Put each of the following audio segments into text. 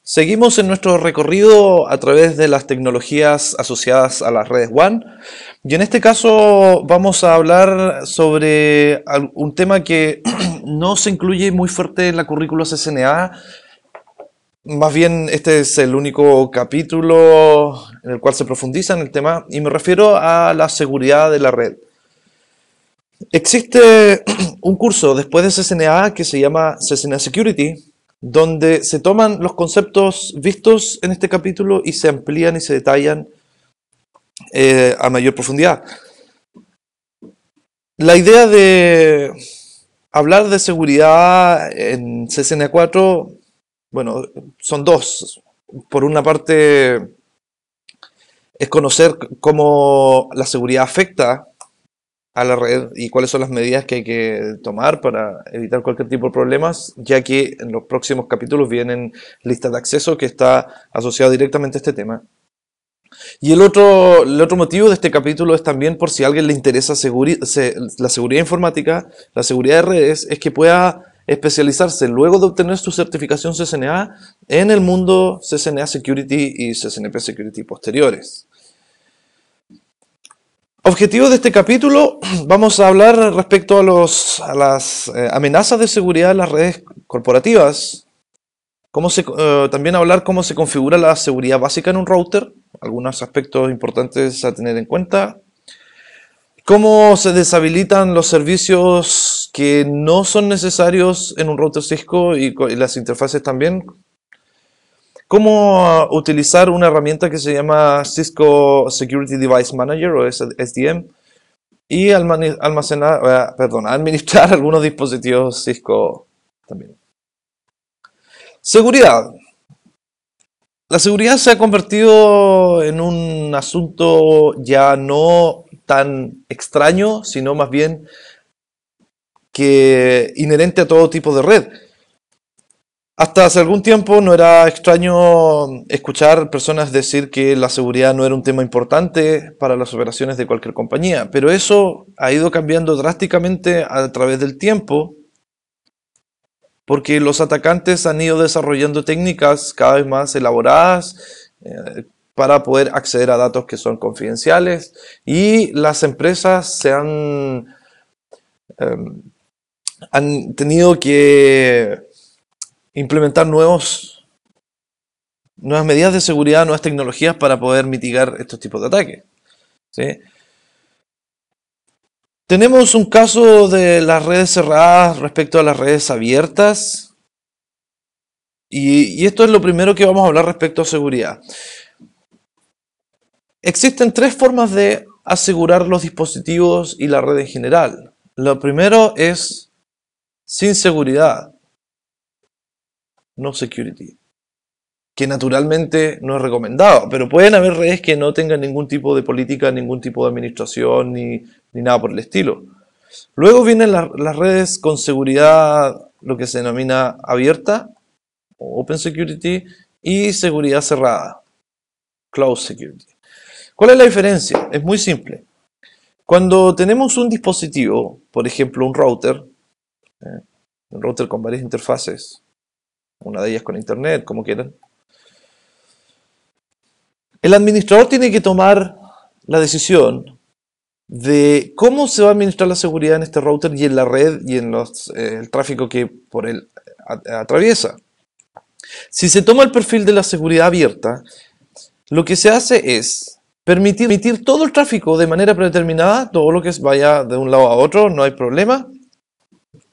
Seguimos en nuestro recorrido a través de las tecnologías asociadas a las redes WAN y en este caso vamos a hablar sobre un tema que no se incluye muy fuerte en la currícula CCNA. Más bien este es el único capítulo en el cual se profundiza en el tema y me refiero a la seguridad de la red. Existe un curso después de CCNA que se llama CCNA Security, donde se toman los conceptos vistos en este capítulo y se amplían y se detallan a mayor profundidad. La idea de hablar de seguridad en CCNA 4, bueno, son dos. Por una parte, es conocer cómo la seguridad afecta a la red y cuáles son las medidas que hay que tomar para evitar cualquier tipo de problemas, ya que en los próximos capítulos vienen listas de acceso que está asociado directamente a este tema. Y el otro motivo de este capítulo es también por si a alguien le interesa la seguridad informática, la seguridad de redes, es que pueda especializarse luego de obtener su certificación CCNA en el mundo CCNA Security y CCNP Security posteriores. Objetivo de este capítulo, vamos a hablar respecto a las amenazas de seguridad en las redes corporativas, también hablar cómo se configura la seguridad básica en un router, algunos aspectos importantes a tener en cuenta, cómo se deshabilitan los servicios que no son necesarios en un router Cisco y las interfaces también, cómo utilizar una herramienta que se llama Cisco Security Device Manager o SDM y administrar algunos dispositivos Cisco también. Seguridad. La seguridad se ha convertido en un asunto ya no tan extraño, sino más bien que inherente a todo tipo de red. Hasta hace algún tiempo no era extraño escuchar personas decir que la seguridad no era un tema importante para las operaciones de cualquier compañía, pero eso ha ido cambiando drásticamente a través del tiempo, porque los atacantes han ido desarrollando técnicas cada vez más elaboradas para poder acceder a datos que son confidenciales y las empresas han tenido que implementar nuevas medidas de seguridad, nuevas tecnologías para poder mitigar estos tipos de ataques. ¿Sí? Tenemos un caso de las redes cerradas respecto a las redes abiertas. Y esto es lo primero que vamos a hablar respecto a seguridad. Existen tres formas de asegurar los dispositivos y la red en general. Lo primero es sin seguridad. No security, que naturalmente no es recomendado, pero pueden haber redes que no tengan ningún tipo de política, ningún tipo de administración, ni nada por el estilo. Luego vienen las redes con seguridad, lo que se denomina abierta, o open security, y seguridad cerrada, closed security. ¿Cuál es la diferencia? Es muy simple. Cuando tenemos un dispositivo, por ejemplo un router con varias interfaces, una de ellas con internet, como quieran. El administrador tiene que tomar la decisión de cómo se va a administrar la seguridad en este router y en la red y en el tráfico que por él atraviesa. Si se toma el perfil de la seguridad abierta, lo que se hace es permitir todo el tráfico de manera predeterminada, todo lo que vaya de un lado a otro, no hay problema.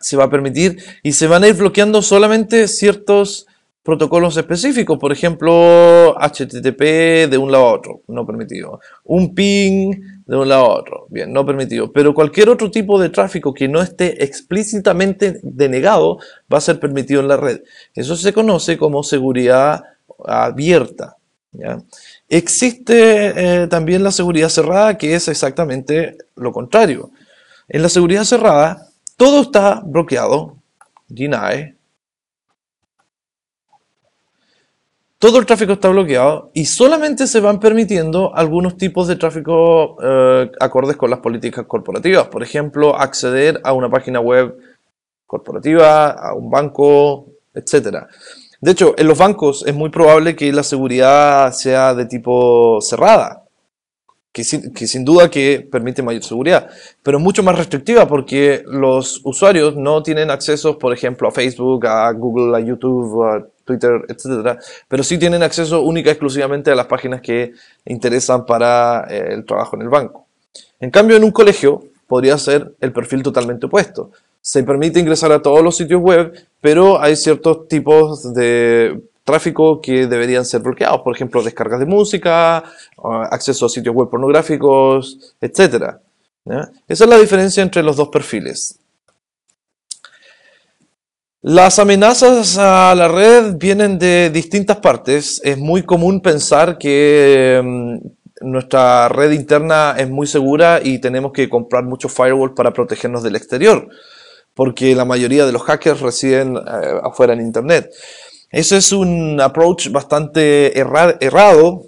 Se va a permitir y se van a ir bloqueando solamente ciertos protocolos específicos, por ejemplo HTTP de un lado a otro, no permitido, un ping de un lado a otro, bien, no permitido, pero cualquier otro tipo de tráfico que no esté explícitamente denegado va a ser permitido en la red. Eso se conoce como seguridad abierta, ¿ya? Existe también la seguridad cerrada, que es exactamente lo contrario. En la seguridad cerrada todo está bloqueado, deny. Todo el tráfico está bloqueado y solamente se van permitiendo algunos tipos de tráfico acordes con las políticas corporativas. Por ejemplo, acceder a una página web corporativa, a un banco, etc. De hecho, en los bancos es muy probable que la seguridad sea de tipo cerrada, que sin duda que permite mayor seguridad, pero mucho más restrictiva porque los usuarios no tienen acceso, por ejemplo, a Facebook, a Google, a YouTube, a Twitter, etcétera, pero sí tienen acceso única y exclusivamente a las páginas que interesan para el trabajo en el banco. En cambio, en un colegio podría ser el perfil totalmente opuesto. Se permite ingresar a todos los sitios web, pero hay ciertos tipos de tráfico que deberían ser bloqueados. Por ejemplo, descargas de música, acceso a sitios web pornográficos, etc. ¿Ya? Esa es la diferencia entre los dos perfiles. Las amenazas a la red vienen de distintas partes. Es muy común pensar que nuestra red interna es muy segura y tenemos que comprar muchos firewalls para protegernos del exterior, porque la mayoría de los hackers residen afuera en Internet. Ese es un approach bastante errado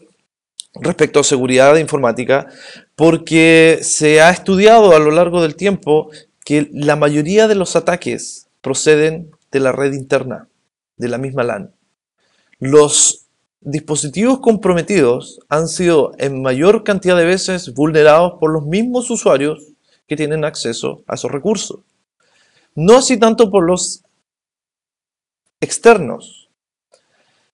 respecto a seguridad informática, porque se ha estudiado a lo largo del tiempo que la mayoría de los ataques proceden de la red interna, de la misma LAN. Los dispositivos comprometidos han sido en mayor cantidad de veces vulnerados por los mismos usuarios que tienen acceso a esos recursos. No así tanto por los externos.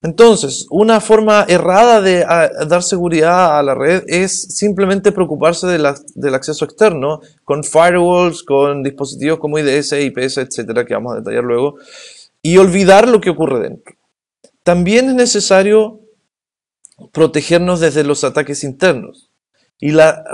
Entonces, una forma errada de dar seguridad a la red es simplemente preocuparse del acceso externo con firewalls, con dispositivos como IDS, IPS, etcétera, que vamos a detallar luego, y olvidar lo que ocurre dentro. También es necesario protegernos desde los ataques internos. Y la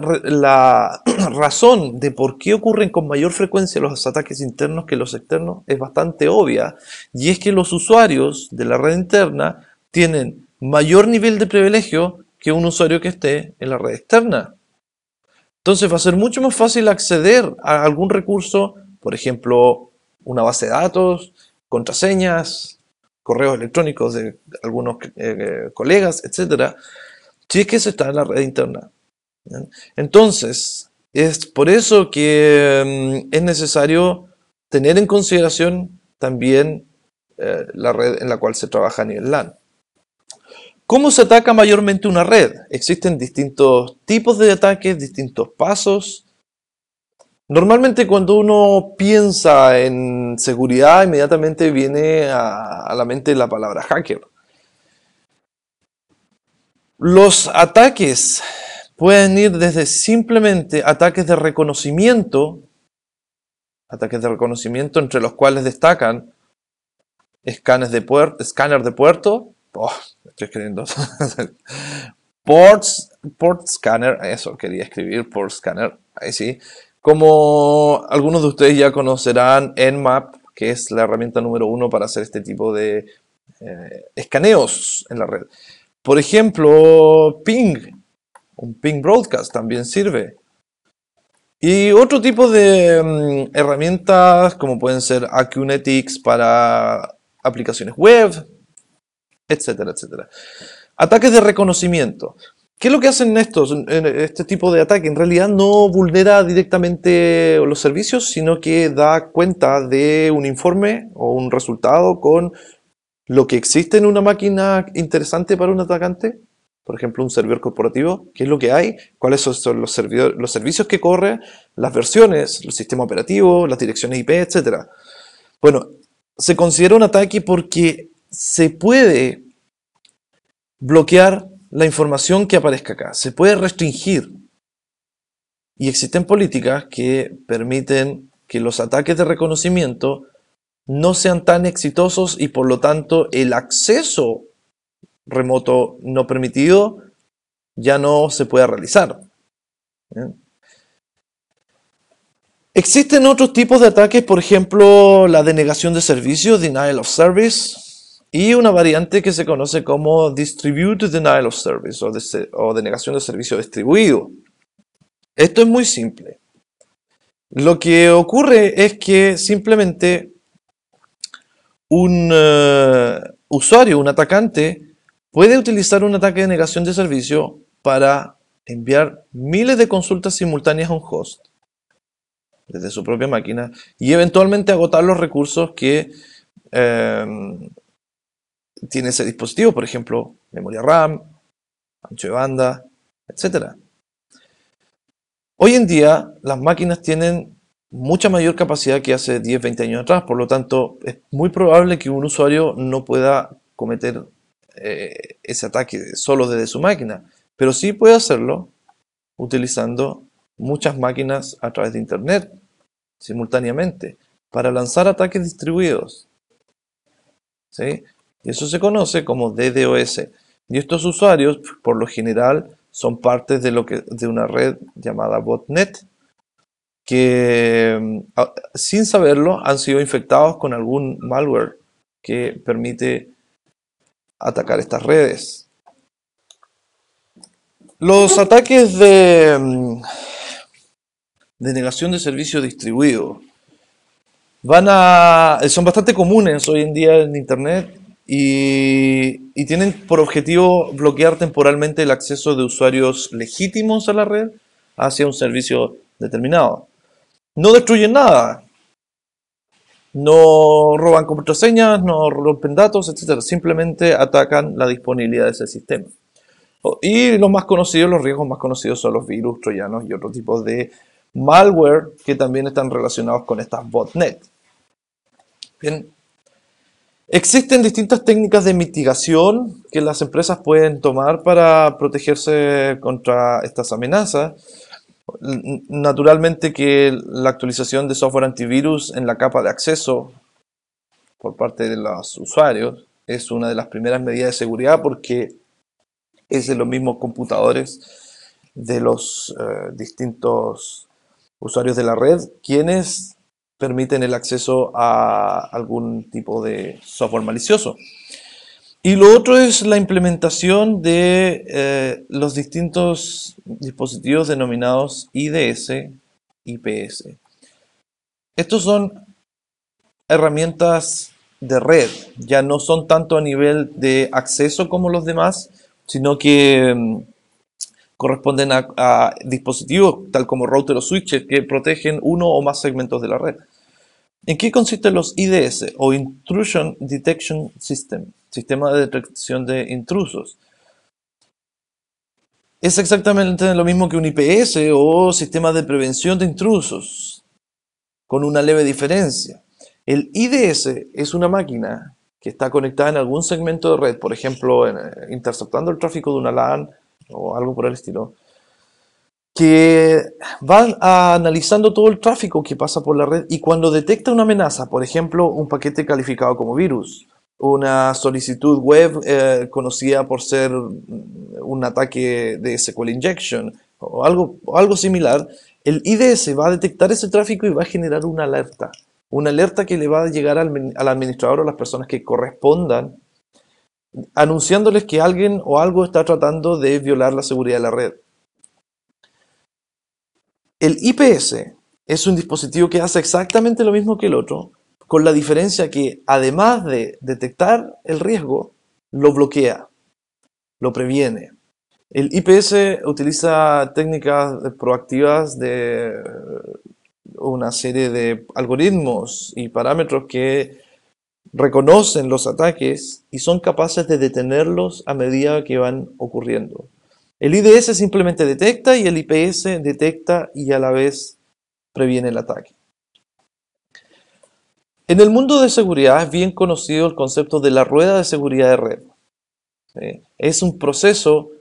razón de por qué ocurren con mayor frecuencia los ataques internos que los externos es bastante obvia, y es que los usuarios de la red interna tienen mayor nivel de privilegio que un usuario que esté en la red externa. Entonces va a ser mucho más fácil acceder a algún recurso, por ejemplo, una base de datos, contraseñas, correos electrónicos de algunos colegas, etcétera, si es que se está en la red interna. Entonces, es por eso que es necesario tener en consideración también la red en la cual se trabaja a nivel LAN. ¿Cómo se ataca mayormente una red? Existen distintos tipos de ataques, distintos pasos. Normalmente cuando uno piensa en seguridad, inmediatamente viene a la mente la palabra hacker. Los ataques pueden ir desde simplemente ataques de reconocimiento entre los cuales destacan escáner de puerto, estoy escribiendo, port scanner, eso quería escribir, port scanner, ahí sí, como algunos de ustedes ya conocerán Nmap, que es la herramienta número 1 para hacer este tipo de escaneos en la red. Por ejemplo, un ping broadcast también sirve. Y otro tipo de herramientas como pueden ser Acunetics para aplicaciones web, etcétera, etcétera. Ataques de reconocimiento. ¿Qué es lo que hacen estos? Este tipo de ataque en realidad no vulnera directamente los servicios, sino que da cuenta de un informe o un resultado con lo que existe en una máquina interesante para un atacante. Por ejemplo, un servidor corporativo, qué es lo que hay, cuáles son los servicios que corre, las versiones, el sistema operativo, las direcciones IP, etc. Bueno, se considera un ataque porque se puede bloquear la información que aparezca acá, se puede restringir. Y existen políticas que permiten que los ataques de reconocimiento no sean tan exitosos y por lo tanto el acceso remoto no permitido ya no se puede realizar. ¿Bien? Existen otros tipos de ataques, por ejemplo, la denegación de servicio, denial of service, y una variante que se conoce como distributed denial of service o denegación de servicio distribuido. Esto es muy simple. Lo que ocurre es que simplemente un usuario, un atacante, puede utilizar un ataque de negación de servicio para enviar miles de consultas simultáneas a un host desde su propia máquina y eventualmente agotar los recursos que tiene ese dispositivo, por ejemplo, memoria RAM, ancho de banda, etcétera. Hoy en día las máquinas tienen mucha mayor capacidad que hace 10, 20 años atrás, por lo tanto es muy probable que un usuario no pueda cometer ese ataque solo desde su máquina, pero sí puede hacerlo utilizando muchas máquinas a través de Internet simultáneamente para lanzar ataques distribuidos, ¿sí? Y eso se conoce como DDoS. Y estos usuarios, por lo general, son parte de una red llamada botnet, que sin saberlo han sido infectados con algún malware que permite atacar estas redes. Los ataques de negación de servicio distribuido son bastante comunes hoy en día en Internet y tienen por objetivo bloquear temporalmente el acceso de usuarios legítimos a la red hacia un servicio determinado. No destruyen nada, no roban contraseñas, no rompen datos, etcétera. Simplemente atacan la disponibilidad de ese sistema. Y los riesgos más conocidos son los virus, troyanos y otros tipos de malware que también están relacionados con estas botnet. Bien. Existen distintas técnicas de mitigación que las empresas pueden tomar para protegerse contra estas amenazas. Naturalmente que la actualización de software antivirus en la capa de acceso por parte de los usuarios es una de las primeras medidas de seguridad porque es de los mismos computadores de los distintos usuarios de la red quienes permiten el acceso a algún tipo de software malicioso. Y lo otro es la implementación de los distintos dispositivos denominados IDS, IPS. Estos son herramientas de red, ya no son tanto a nivel de acceso como los demás, sino que corresponden a dispositivos tal como router o switches que protegen uno o más segmentos de la red. ¿En qué consisten los IDS o Intrusion Detection System? Sistema de detección de intrusos. Es exactamente lo mismo que un IPS o sistema de prevención de intrusos, con una leve diferencia. El IDS es una máquina que está conectada en algún segmento de red, por ejemplo, interceptando el tráfico de una LAN o algo por el estilo, que van analizando todo el tráfico que pasa por la red y cuando detecta una amenaza, por ejemplo, un paquete calificado como virus, una solicitud web conocida por ser un ataque de SQL injection o algo similar, el IDS va a detectar ese tráfico y va a generar una alerta que le va a llegar al administrador o a las personas que correspondan, anunciándoles que alguien o algo está tratando de violar la seguridad de la red. El IPS es un dispositivo que hace exactamente lo mismo que el otro, con la diferencia que además de detectar el riesgo, lo bloquea, lo previene. El IPS utiliza técnicas proactivas de una serie de algoritmos y parámetros que reconocen los ataques y son capaces de detenerlos a medida que van ocurriendo. El IDS simplemente detecta y el IPS detecta y a la vez previene el ataque. En el mundo de seguridad es bien conocido el concepto de la rueda de seguridad de red. Es un proceso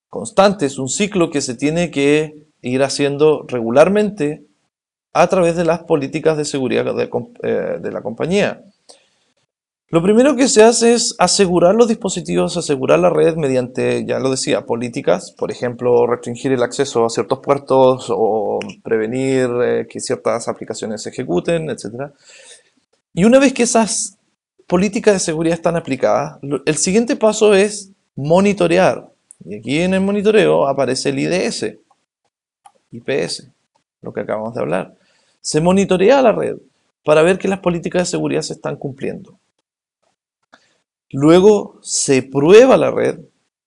constante, es un ciclo que se tiene que ir haciendo regularmente a través de las políticas de seguridad de la compañía. Lo primero que se hace es asegurar los dispositivos, asegurar la red mediante, ya lo decía, políticas, por ejemplo, restringir el acceso a ciertos puertos o prevenir que ciertas aplicaciones se ejecuten, etc. Y una vez que esas políticas de seguridad están aplicadas, el siguiente paso es monitorear. Y aquí en el monitoreo aparece el IDS, IPS, lo que acabamos de hablar. Se monitorea la red para ver que las políticas de seguridad se están cumpliendo. Luego se prueba la red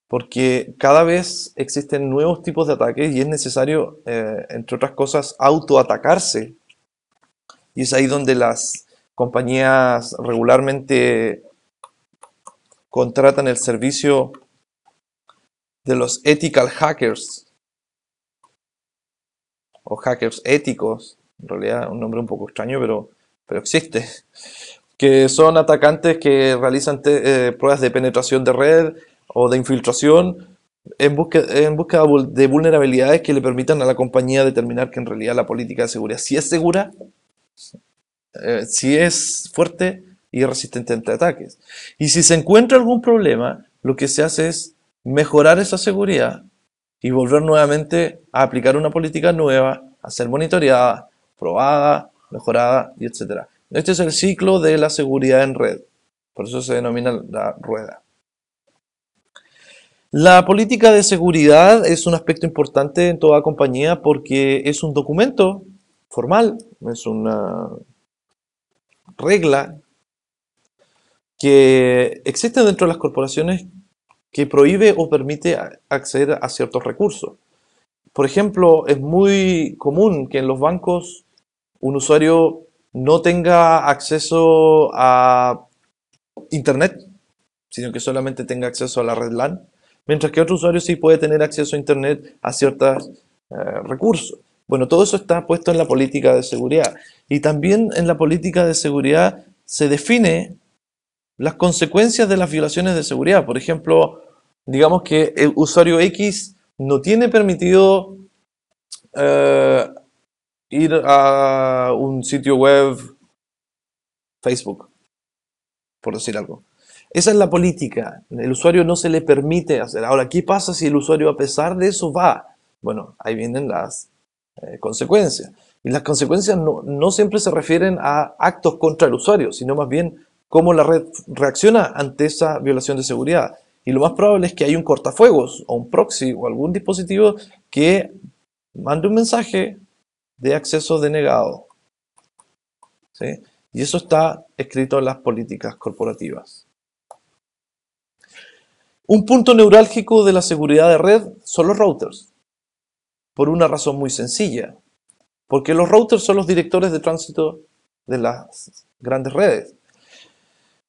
porque cada vez existen nuevos tipos de ataques y es necesario, entre otras cosas, autoatacarse. Y es ahí donde las compañías regularmente contratan el servicio de los ethical hackers o hackers éticos, en realidad un nombre un poco extraño, pero existe, que son atacantes que realizan pruebas de penetración de red o de infiltración en búsqueda de vulnerabilidades que le permitan a la compañía determinar que en realidad la política de seguridad sí es segura, si es fuerte y resistente ante ataques. Y si se encuentra algún problema, lo que se hace es mejorar esa seguridad y volver nuevamente a aplicar una política nueva, a ser monitoreada, probada, mejorada, y etc. Este es el ciclo de la seguridad en red. Por eso se denomina la rueda. La política de seguridad es un aspecto importante en toda compañía porque es un documento formal, es una regla que existe dentro de las corporaciones que prohíbe o permite acceder a ciertos recursos. Por ejemplo, es muy común que en los bancos un usuario no tenga acceso a Internet, sino que solamente tenga acceso a la red LAN, mientras que otro usuario sí puede tener acceso a Internet a ciertos recursos. Bueno, todo eso está puesto en la política de seguridad. Y también en la política de seguridad se define las consecuencias de las violaciones de seguridad. Por ejemplo, digamos que el usuario X no tiene permitido ir a un sitio web Facebook, por decir algo. Esa es la política. El usuario no se le permite hacer. Ahora, ¿qué pasa si el usuario a pesar de eso va? Bueno, ahí vienen las consecuencias. Y las consecuencias no siempre se refieren a actos contra el usuario, sino más bien cómo la red reacciona ante esa violación de seguridad. Y lo más probable es que hay un cortafuegos o un proxy o algún dispositivo que mande un mensaje de acceso denegado. ¿Sí? Y eso está escrito en las políticas corporativas. Un punto neurálgico de la seguridad de red son los routers, por una razón muy sencilla, porque los routers son los directores de tránsito de las grandes redes,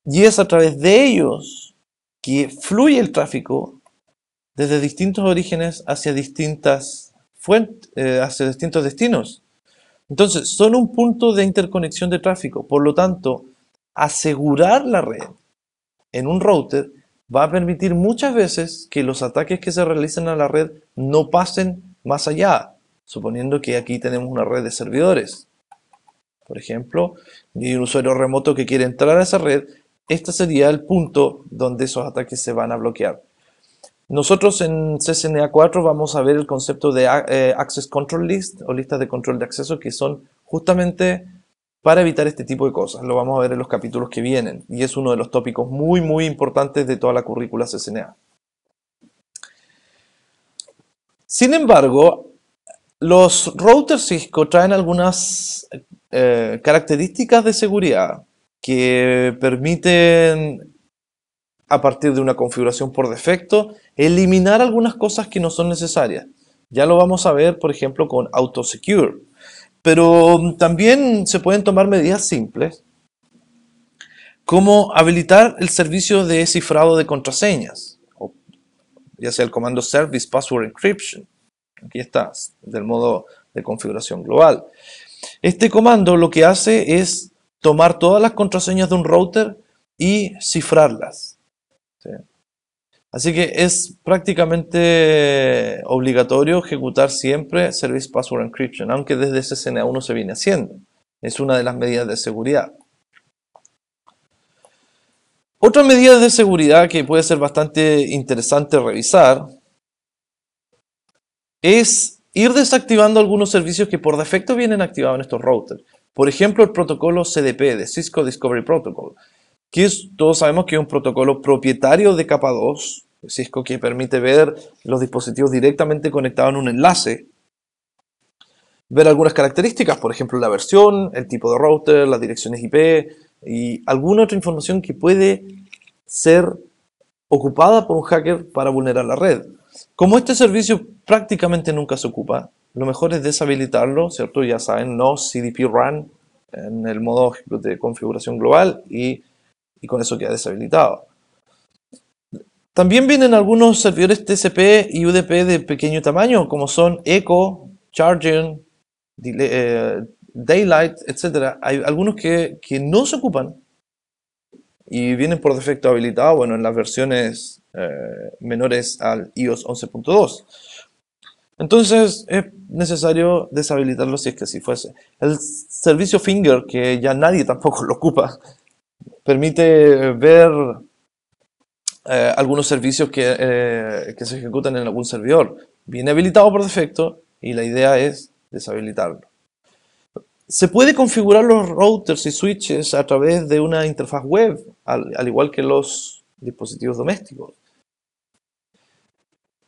y es a través de ellos que fluye el tráfico desde distintos orígenes hacia distintas fuentes, hacia distintos destinos. Entonces, son un punto de interconexión de tráfico, por lo tanto, asegurar la red en un router va a permitir muchas veces que los ataques que se realicen a la red no pasen más allá, suponiendo que aquí tenemos una red de servidores. Por ejemplo, y un usuario remoto que quiere entrar a esa red, este sería el punto donde esos ataques se van a bloquear. Nosotros en CCNA 4 vamos a ver el concepto de Access Control List o listas de control de acceso que son justamente para evitar este tipo de cosas. Lo vamos a ver en los capítulos que vienen y es uno de los tópicos muy importantes de toda la currícula CCNA. Sin embargo, los routers Cisco traen algunas características de seguridad que permiten, a partir de una configuración por defecto, eliminar algunas cosas que no son necesarias. Ya lo vamos a ver, por ejemplo, con AutoSecure. Pero también se pueden tomar medidas simples, como habilitar el servicio de cifrado de contraseñas, ya sea el comando Service Password Encryption. Aquí está, del modo de configuración global. Este comando lo que hace es tomar todas las contraseñas de un router y cifrarlas. ¿Sí? Así que es prácticamente obligatorio ejecutar siempre Service Password Encryption, aunque desde CCNA 1 se viene haciendo. Es una de las medidas de seguridad. Otra medida de seguridad que puede ser bastante interesante revisar es ir desactivando algunos servicios que por defecto vienen activados en estos routers. Por ejemplo, el protocolo CDP de Cisco Discovery Protocol, que todos sabemos que es un protocolo propietario de capa 2, Cisco, que permite ver los dispositivos directamente conectados en un enlace, ver algunas características, por ejemplo la versión, el tipo de router, las direcciones IP y alguna otra información que puede ser ocupada por un hacker para vulnerar la red. Como este servicio prácticamente nunca se ocupa, lo mejor es deshabilitarlo, ¿cierto? Ya saben, no CDP run en el modo de configuración global y con eso queda deshabilitado. También vienen algunos servidores TCP y UDP de pequeño tamaño, como son Echo, Charging, Daylight, etc. Hay algunos que no se ocupan y vienen por defecto habilitados, bueno, en las versiones menores al iOS 11.2. Entonces es necesario deshabilitarlo si es que así fuese. El servicio Finger, que ya nadie tampoco lo ocupa, permite ver algunos servicios que se ejecutan en algún servidor. Viene habilitado por defecto y la idea es deshabilitarlo. Se puede configurar los routers y switches a través de una interfaz web, al igual que los dispositivos domésticos.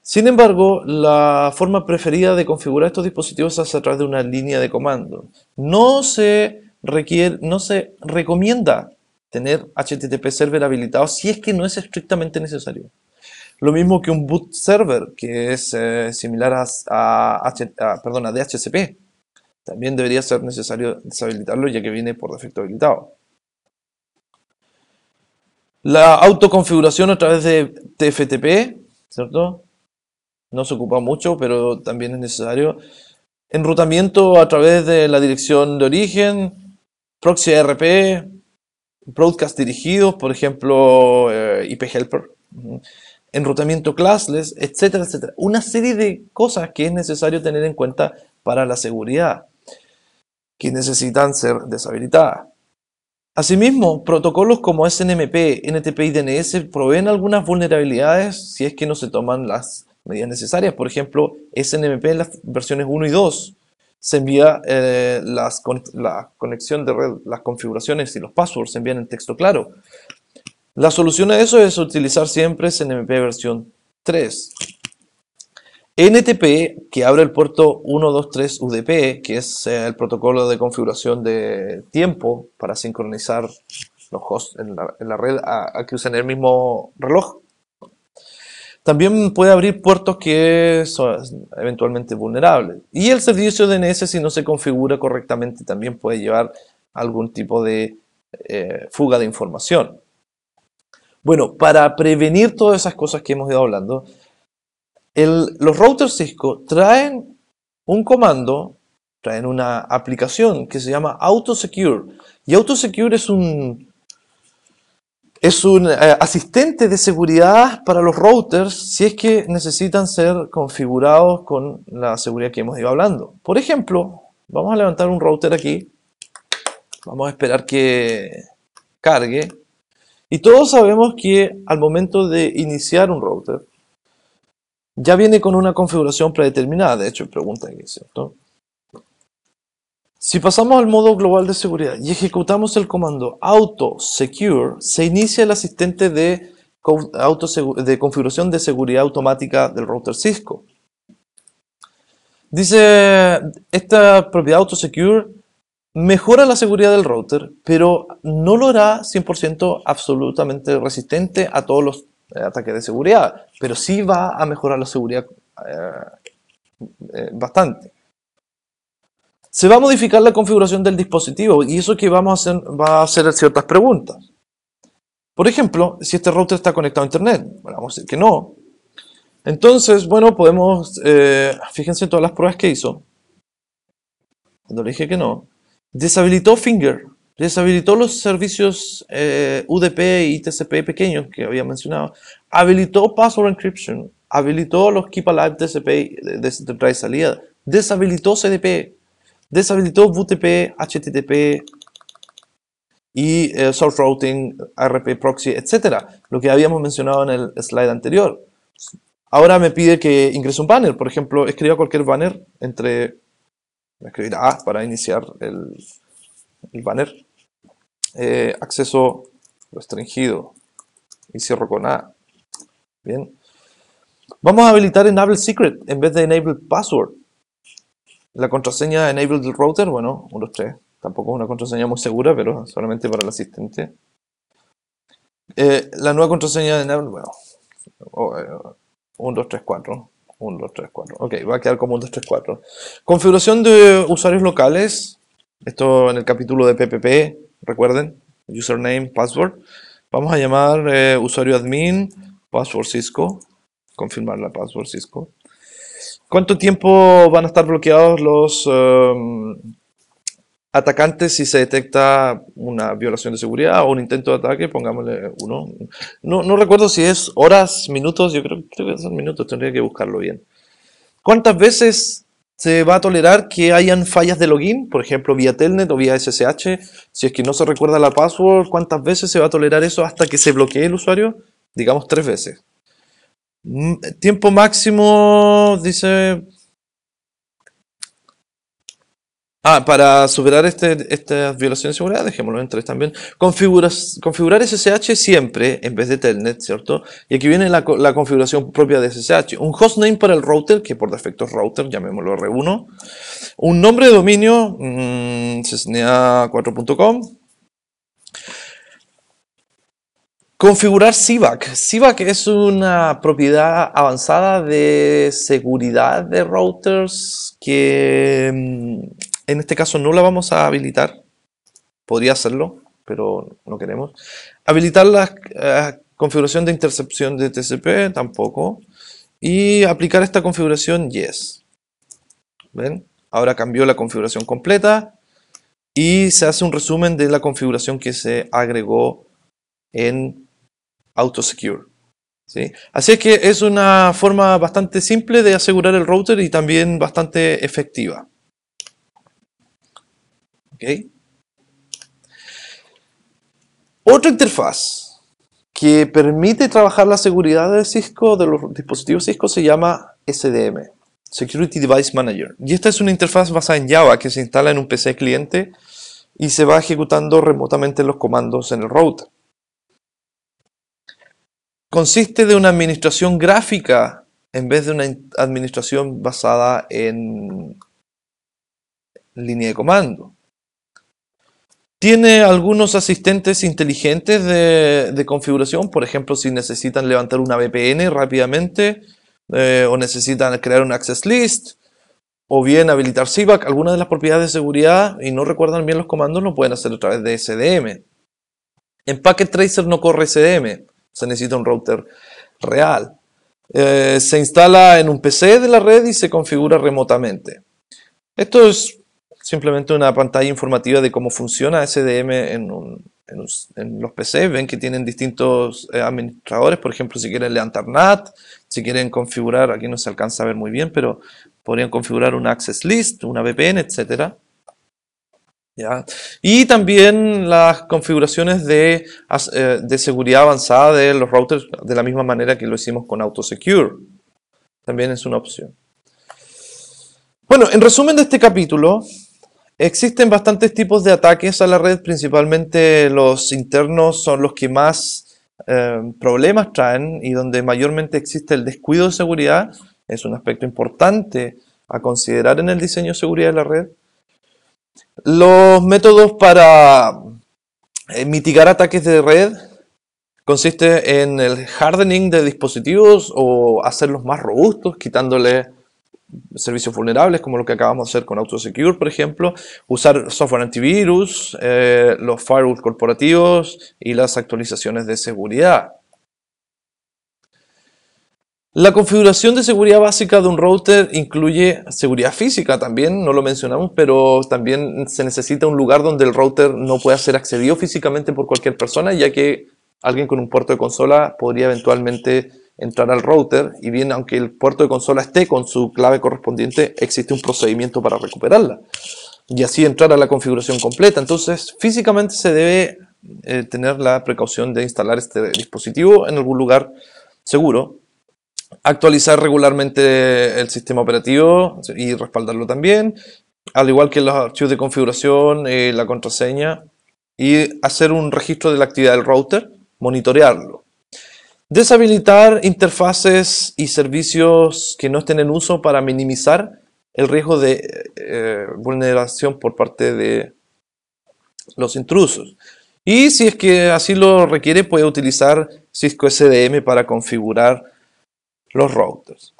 Sin embargo, la forma preferida de configurar estos dispositivos es a través de una línea de comando. No se recomienda tener HTTP server habilitado si es que no es estrictamente necesario. Lo mismo que un boot server, que es similar a DHCP. También debería ser necesario deshabilitarlo ya que viene por defecto habilitado. La autoconfiguración a través de TFTP, ¿cierto? No se ocupa mucho, pero también es necesario. Enrutamiento a través de la dirección de origen, proxy ARP, broadcast dirigidos, por ejemplo, IP Helper, enrutamiento classless, etcétera, etcétera. Una serie de cosas que es necesario tener en cuenta para la seguridad, que necesitan ser deshabilitadas. Asimismo, protocolos como SNMP, NTP y DNS proveen algunas vulnerabilidades si es que no se toman las medidas necesarias. Por ejemplo, SNMP en las versiones 1 y 2 se envía la conexión de red, las configuraciones y los passwords se envían en texto claro. La solución a eso es utilizar siempre SNMP versión 3. NTP, que abre el puerto 123 UDP, que es el protocolo de configuración de tiempo para sincronizar los hosts en la red a que usen el mismo reloj. También puede abrir puertos que son eventualmente vulnerables. Y el servicio DNS, si no se configura correctamente, también puede llevar algún tipo de fuga de información. Bueno, para prevenir todas esas cosas que hemos ido hablando, los routers Cisco traen un comando, traen una aplicación que se llama AutoSecure. Y AutoSecure es un asistente de seguridad para los routers si es que necesitan ser configurados con la seguridad que hemos ido hablando. Por ejemplo, vamos a levantar un router aquí. Vamos a esperar que cargue. Y todos sabemos que al momento de iniciar un router, ya viene con una configuración predeterminada. De hecho, pregunta aquí, ¿cierto? Si pasamos al modo global de seguridad y ejecutamos el comando AutoSecure, se inicia el asistente de configuración de seguridad automática del router Cisco. Dice, esta propiedad AutoSecure mejora la seguridad del router, pero no lo hará 100% absolutamente resistente a todos los ataques de seguridad, pero sí va a mejorar la seguridad bastante. Se va a modificar la configuración del dispositivo y eso que vamos a hacer va a hacer ciertas preguntas. Por ejemplo, si este router está conectado a internet. Bueno, vamos a decir que no. Entonces, bueno, podemos, fíjense en todas las pruebas que hizo. Cuando le dije que no, deshabilitó Finger, deshabilitó los servicios UDP y TCP pequeños que había mencionado, habilitó Password Encryption, habilitó los Keep Alive TCP de entrada y salida, deshabilitó CDP, deshabilitó VTP, HTTP y Source Routing, ARP Proxy, etc. Lo que habíamos mencionado en el slide anterior. Ahora me pide que ingrese un banner. Por ejemplo, escriba cualquier banner entre... Voy a escribir A para iniciar el banner. Acceso restringido. Y cierro con A. Bien. Vamos a habilitar Enable Secret en vez de Enable Password. La contraseña Enable del router, bueno, 1, 2, 3. Tampoco es una contraseña muy segura, pero solamente para el asistente. La nueva contraseña de Enable, bueno, 1, 2, 3, 4. 1, 2, 3, 4. Ok, va a quedar como 1, 2, 3, 4. Configuración de usuarios locales. Esto en el capítulo de PPP, recuerden. Username, password. Vamos a llamar usuario admin, password Cisco, confirmar la password Cisco. ¿Cuánto tiempo van a estar bloqueados los atacantes si se detecta una violación de seguridad o un intento de ataque? Pongámosle uno. No recuerdo si es horas, minutos, yo creo que son minutos, tendría que buscarlo bien. ¿Cuántas veces se va a tolerar que hayan fallas de login? Por ejemplo, vía Telnet o vía SSH. Si es que no se recuerda la password, ¿cuántas veces se va a tolerar eso hasta que se bloquee el usuario? Digamos 3 veces. Tiempo máximo, dice... para superar estas violaciones de seguridad, dejémoslo en 3 también. Configurar SSH siempre en vez de Telnet, ¿cierto? Y aquí viene la configuración propia de SSH. Un hostname para el router, que por defecto es router, llamémoslo R1. Un nombre de dominio, cesnea4.com. Configurar CVAC. CVAC es una propiedad avanzada de seguridad de routers que en este caso no la vamos a habilitar. Podría hacerlo, pero no queremos. Habilitar la configuración de intercepción de TCP, tampoco. Y aplicar esta configuración, yes. ¿Ven? Ahora cambió la configuración completa y se hace un resumen de la configuración que se agregó en AutoSecure. ¿Sí? Así es que es una forma bastante simple de asegurar el router y también bastante efectiva. ¿Okay? Otra interfaz que permite trabajar la seguridad de Cisco, de los dispositivos Cisco, se llama SDM, Security Device Manager. Y esta es una interfaz basada en Java que se instala en un PC cliente y se va ejecutando remotamente los comandos en el router. Consiste de una administración gráfica en vez de una administración basada en línea de comando. Tiene algunos asistentes inteligentes de configuración, por ejemplo, si necesitan levantar una VPN rápidamente o necesitan crear un access list o bien habilitar CVAC. Algunas de las propiedades de seguridad y no recuerdan bien los comandos lo pueden hacer a través de SDM. En Packet Tracer no corre SDM, se necesita un router real. Se instala en un PC de la red y se configura remotamente. Esto es simplemente una pantalla informativa de cómo funciona SDM en los PC. Ven que tienen distintos administradores, por ejemplo, si quieren levantar NAT, si quieren configurar, aquí no se alcanza a ver muy bien, pero podrían configurar una access list, una VPN, etc. ¿Ya? Y también las configuraciones de seguridad avanzada de los routers, de la misma manera que lo hicimos con AutoSecure. También es una opción. Bueno, en resumen de este capítulo, existen bastantes tipos de ataques a la red, principalmente los internos son los que más problemas traen y donde mayormente existe el descuido de seguridad. Es un aspecto importante a considerar en el diseño de seguridad de la red. Los métodos para mitigar ataques de red consiste en el hardening de dispositivos o hacerlos más robustos, quitándole servicios vulnerables, como lo que acabamos de hacer con AutoSecure, por ejemplo, usar software antivirus, los firewalls corporativos y las actualizaciones de seguridad. La configuración de seguridad básica de un router incluye seguridad física también, no lo mencionamos, pero también se necesita un lugar donde el router no pueda ser accedido físicamente por cualquier persona, ya que alguien con un puerto de consola podría eventualmente entrar al router y bien, aunque el puerto de consola esté con su clave correspondiente, existe un procedimiento para recuperarla y así entrar a la configuración completa. Entonces, físicamente se debe tener la precaución de instalar este dispositivo en algún lugar seguro. Actualizar regularmente el sistema operativo y respaldarlo también, al igual que los archivos de configuración, la contraseña, y hacer un registro de la actividad del router, monitorearlo. Deshabilitar interfaces y servicios que no estén en uso para minimizar el riesgo de vulneración por parte de los intrusos. Y si es que así lo requiere, puede utilizar Cisco SDM para configurar los routers.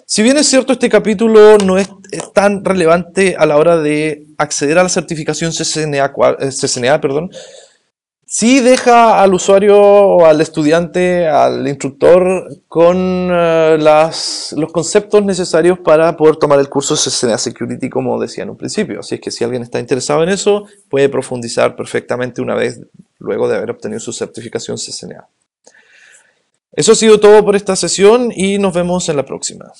Si bien es cierto, este capítulo no es tan relevante a la hora de acceder a la certificación CCNA, sí deja al usuario o al estudiante, al instructor, con los conceptos necesarios para poder tomar el curso CCNA Security, como decía en un principio. Así es que si alguien está interesado en eso, puede profundizar perfectamente una vez luego de haber obtenido su certificación CCNA. Eso ha sido todo por esta sesión y nos vemos en la próxima.